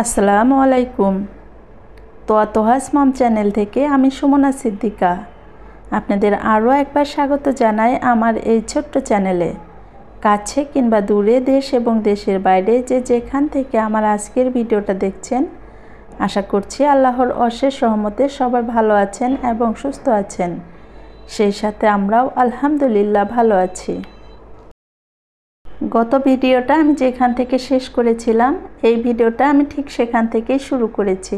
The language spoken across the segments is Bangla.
আসসালামু আলাইকুম। তোহাস মম চ্যানেল থেকে আমি সুমনা সিদ্দিকা আপনাদের আরও একবার স্বাগত জানাই আমার এই ছোট্ট চ্যানেলে। কাছে কিংবা দূরে, দেশ এবং দেশের বাইরে যে যেখান থেকে আমার আজকের ভিডিওটা দেখছেন, আশা করছি আল্লাহর অশেষ রহমতে সবাই ভালো আছেন এবং সুস্থ আছেন। সেই সাথে আমরাও আলহামদুলিল্লাহ ভালো আছি। গত ভিডিওটা আমি যেখান থেকে শেষ করেছিলাম, এই ভিডিওটা আমি ঠিক সেখান থেকেই শুরু করেছি।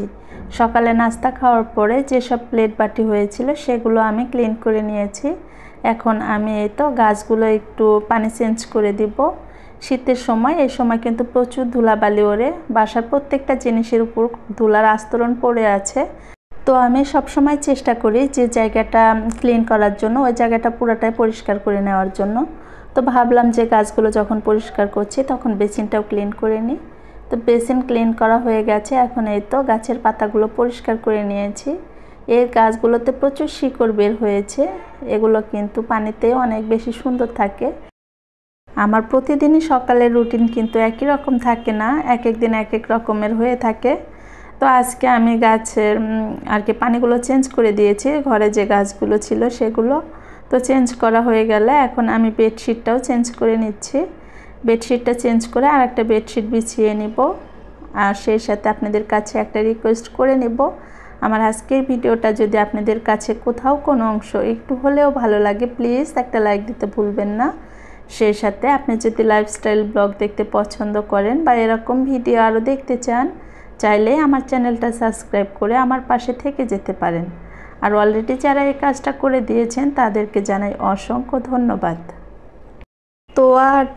সকালে নাস্তা খাওয়ার পরে যেসব প্লেট বাটি হয়েছিল সেগুলো আমি ক্লিন করে নিয়েছি। এখন আমি এই তো গাছগুলো একটু পানি চেঞ্জ করে দিব। শীতের সময়, এই সময় কিন্তু প্রচুর ধুলাবালি ওড়ে, বাসার প্রত্যেকটা জিনিসের উপর ধুলার আস্তরণ পড়ে আছে। তো আমি সবসময় চেষ্টা করি যে জায়গাটা ক্লিন করার জন্য ওই জায়গাটা পুরোটাই পরিষ্কার করে নেওয়ার জন্য। তো ভাবলাম যে গাছগুলো যখন পরিষ্কার করছি তখন বেসিনটাও ক্লিন করে নিই। তো বেসিন ক্লিন করা হয়ে গেছে। এখন এই তো গাছের পাতাগুলো পরিষ্কার করে নিয়েছি। এই গাছগুলোতে প্রচুর শিকড় বের হয়েছে, এগুলো কিন্তু পানিতে অনেক বেশি সুন্দর থাকে। আমার প্রতিদিনই সকালের রুটিন কিন্তু একই রকম থাকে না, এক এক দিন এক এক রকমের হয়ে থাকে। তো আজকে আমি গাছের পানিগুলো চেঞ্জ করে দিয়েছি। ঘরে যে গাছগুলো ছিল সেগুলো তো চেঞ্জ করা হয়ে গেলে এখন আমি বেডশিটটাও চেঞ্জ করে নিচ্ছি। বেডশিটটা চেঞ্জ করে আর একটা বেডশিট বিছিয়ে নিব। আর সেই সাথে আপনাদের কাছে একটা রিকোয়েস্ট করে নেব, আমার আজকের ভিডিওটা যদি আপনাদের কাছে কোথাও কোনো অংশ একটু হলেও ভালো লাগে, প্লিজ একটা লাইক দিতে ভুলবেন না। সেই সাথে আপনি যদি লাইফস্টাইল ব্লগ দেখতে পছন্দ করেন বা এরকম ভিডিও আরও দেখতে চান, চাইলে আমার চ্যানেলটা সাবস্ক্রাইব করে আমার পাশে থেকে যেতে পারেন। আর অলরেডি যারা এই কাজটা করে দিয়েছেন তাদেরকে জানাই অসংখ্য ধন্যবাদ।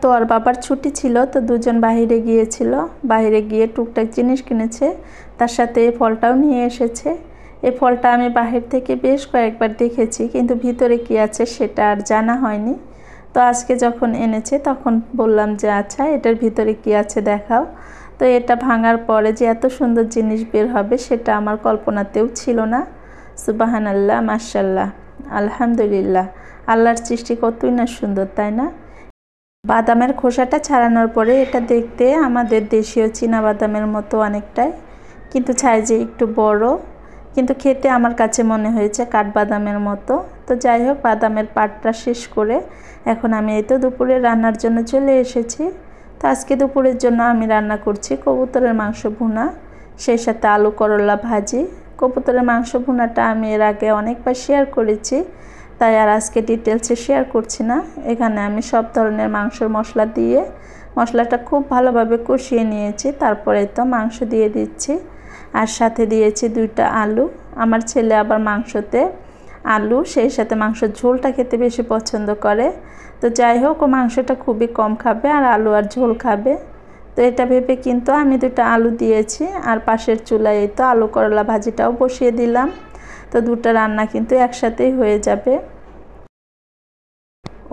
তোয়ার বাবার ছুটি ছিল, তো দুজন বাইরে গিয়েছিল। বাইরে গিয়ে টুকটাক জিনিস কিনেছে, তার সাথে এই ফলটাও নিয়ে এসেছে। এই ফলটা আমি বাহির থেকে বেশ কয়েকবার দেখেছি, কিন্তু ভিতরে কি আছে সেটা আর জানা হয়নি। তো আজকে যখন এনেছে তখন বললাম যে আচ্ছা এটার ভিতরে কি আছে দেখাও। তো এটা ভাঙার পরে যে এত সুন্দর জিনিস বের হবে সেটা আমার কল্পনাতেও ছিল না। সুবহানাল্লাহ, মাশাআল্লাহ, আলহামদুলিল্লাহ। আল্লাহর সৃষ্টি কতই না সুন্দর, তাই না? বাদামের খোসাটা ছাড়ানোর পরে এটা দেখতে আমাদের দেশীয় চীনা বাদামের মতো অনেকটাই, কিন্তু সাইজে একটু বড়, কিন্তু খেতে আমার কাছে মনে হয়েছে কাঠবাদামের মতো। তো যাই হোক, বাদামের পাটটা শেষ করে এখন আমি এই তো দুপুরে রান্নার জন্য চলে এসেছি। তো আজকে দুপুরের জন্য আমি রান্না করছি কবুতরের মাংস ভুনা, সেই সাথে আলু করলা ভাজি। কবুতরের মাংস ভুনাটা আমি এর আগে অনেকবার শেয়ার করেছি, তাই আর আজকে ডিটেলসে শেয়ার করছি না। এখানে আমি সব ধরনের মাংসর মশলা দিয়ে মশলাটা খুব ভালোভাবে কষিয়ে নিয়েছি। তারপরে তো মাংস দিয়ে দিচ্ছি, আর সাথে দিয়েছি 2টা আলু। আমার ছেলে আবার মাংসতে আলু সেই সাথে মাংসের ঝোলটা খেতে বেশি পছন্দ করে। তো যাই হোক, ও মাংসটা খুবই কম খাবে আর আলু আর ঝোল খাবে। তো এটা ভেবে কিন্তু আমি 2টা আলু দিয়েছি, আর পাশের চুলায় এই তো আলু করলা ভাজিটাও বসিয়ে দিলাম। তো 2টা রান্না কিন্তু একসাথেই হয়ে যাবে।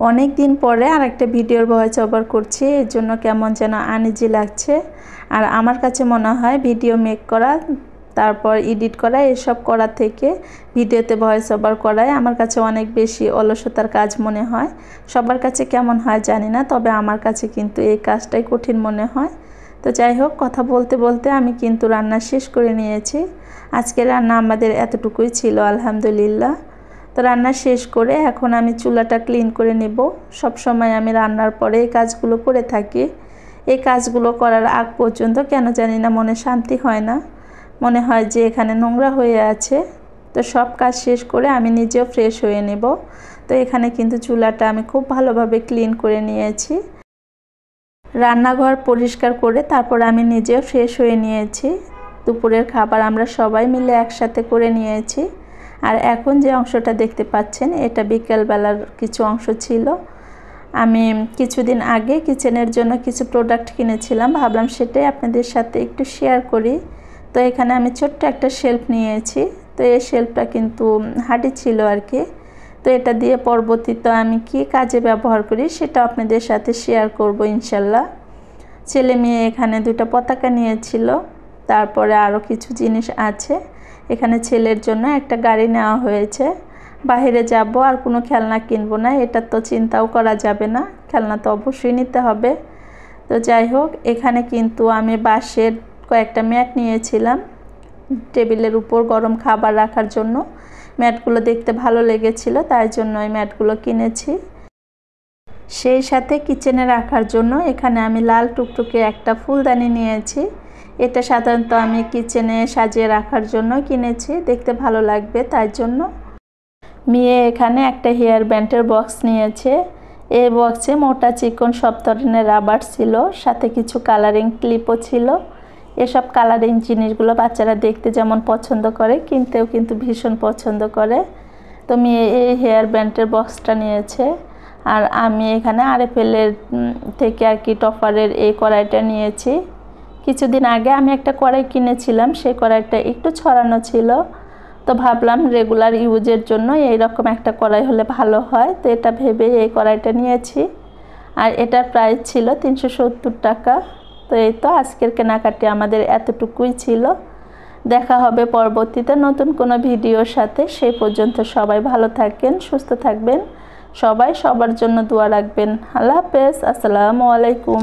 অনেক দিন পরে আর একটা ভিডিওর ভয়েস ওভার করছি, এর জন্য কেমন যেন আনইজি লাগছে। আর আমার কাছে মনে হয় ভিডিও মেক করা, তারপর এডিট করা, এসব করা থেকে ভিডিওতে ভয়েস ওভার করাই আমার কাছে অনেক বেশি অলসতার কাজ মনে হয়। সবার কাছে কেমন হয় জানি না, তবে আমার কাছে কিন্তু এই কাজটাই কঠিন মনে হয়। তো যাই হোক, কথা বলতে বলতে আমি কিন্তু রান্না শেষ করে নিয়েছি। আজকে রান্না আমাদের এতটুকুই ছিল, আলহামদুলিল্লাহ। তো রান্না শেষ করে এখন আমি চুলাটা ক্লিন করে নেব। সব সময় আমি রান্নার পরে এই কাজগুলো করে থাকি। এই কাজগুলো করার আগ পর্যন্ত কেন জানি না মনে শান্তি হয় না, মনে হয় যে এখানে নোংরা হয়ে আছে। তো সব কাজ শেষ করে আমি নিজেও ফ্রেশ হয়ে নেব। তো এখানে কিন্তু চুলাটা আমি খুব ভালোভাবে ক্লিন করে নিয়েছি। রান্নাঘর পরিষ্কার করে তারপর আমি নিজেও ফ্রেশ হয়ে নিয়েছি। দুপুরের খাবার আমরা সবাই মিলে একসাথে করে নিয়েছি। আর এখন যে অংশটা দেখতে পাচ্ছেন এটা বিকেলবেলার কিছু অংশ ছিল। আমি কিছুদিন আগে কিচেনের জন্য কিছু প্রোডাক্ট কিনেছিলাম, ভাবলাম সেটাই আপনাদের সাথে একটু শেয়ার করি। তো এখানে আমি ছোট্ট একটা শেলফ নিয়েছি। তো এই শেলফটা কিন্তু হাঁড়ি ছিল আর কি। তো এটা দিয়ে পরবর্তীতে আমি কি কাজে ব্যবহার করি সেটা আপনাদের সাথে শেয়ার করব ইনশাল্লাহ। ছেলে মেয়ে এখানে 2টা পতাকা নিয়েছিল, তারপরে আরও কিছু জিনিস আছে। এখানে ছেলের জন্য একটা গাড়ি নেওয়া হয়েছে। বাইরে যাব আর কোনো খেলনা কিনবো না, এটা তো চিন্তাও করা যাবে না, খেলনা তো অবশ্যই নিতে হবে। তো যাই হোক, এখানে কিন্তু আমি বাঁশের কয়েকটা ম্যাট নিয়েছিলাম টেবিলের উপর গরম খাবার রাখার জন্য। ম্যাটগুলো দেখতে ভালো লেগেছিল, তাই জন্য এই ম্যাটগুলো কিনেছি। সেই সাথে কিচেনে রাখার জন্য এখানে আমি লাল টুকটুকে একটা ফুলদানি নিয়েছি। এটা সাধারণত আমি কিচেনে সাজিয়ে রাখার জন্য কিনেছি, দেখতে ভালো লাগবে তাই জন্য। মেয়ে এখানে একটা হেয়ার ব্যান্ডের বক্স নিয়েছে। এই বক্সে মোটা চিকন সব ধরনের রাবার ছিল, সাথে কিছু কালারিং ক্লিপও ছিল। এসব কালারিং জিনিসগুলো বাচ্চারা দেখতে যেমন পছন্দ করে, কিনতেও কিন্তু ভীষণ পছন্দ করে। তো মেয়ে এই হেয়ার ব্যান্ডের বক্সটা নিয়েছে। আর আমি এখানে আরএফএলের থেকে আর কি টপারের এই কড়াইটা নিয়েছি। কিছুদিন আগে আমি একটা কড়াই কিনেছিলাম, সেই কড়াইটা একটু ছড়ানো ছিল। তো ভাবলাম রেগুলার ইউজের জন্য এইরকম একটা কড়াই হলে ভালো হয়, তো এটা ভেবে এই কড়াইটা নিয়েছি। আর এটার প্রাইস ছিল 370 টাকা। তো এই তো আজকের কেনাকাটি আমাদের এতটুকুই ছিল। দেখা হবে পরবর্তীতে নতুন কোনো ভিডিওর সাথে। সেই পর্যন্ত সবাই ভালো থাকবেন, সুস্থ থাকবেন, সবাই সবার জন্য দোয়া রাখবেন। আল্লাহ হাফেজ, আসসালামু আলাইকুম।